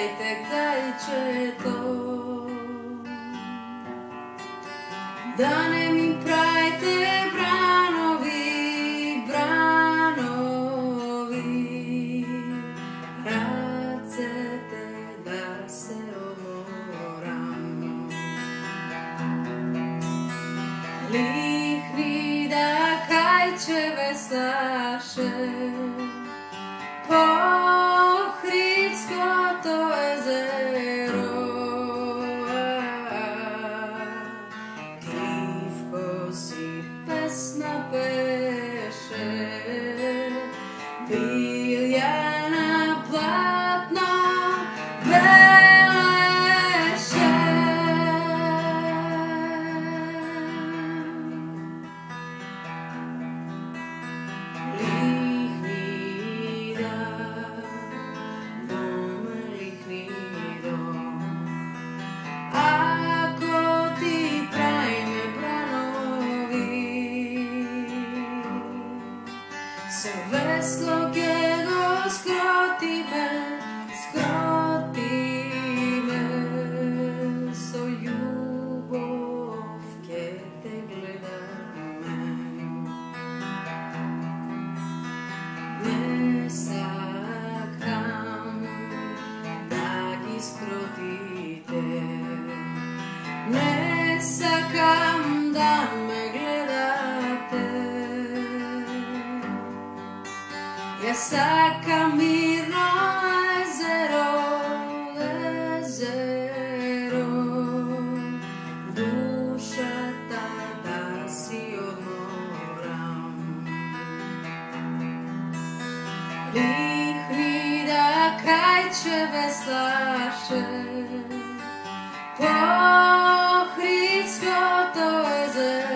Питайте, кайчето, да не ми правите бранови, бранови, ръцете да се оборам. Лихни да кайче веслаше по Хридското езеро, дивко си песна пеше, биля на платно белеше. Со весло ке го скротиме, со љубов ке те гледаме. Не сакам да ги скротите, не сакам да ме гледате. Јас сакам мирно езеро, езеро, душата да си одморам. Лихни да кајче веслаше по Хридското езеро,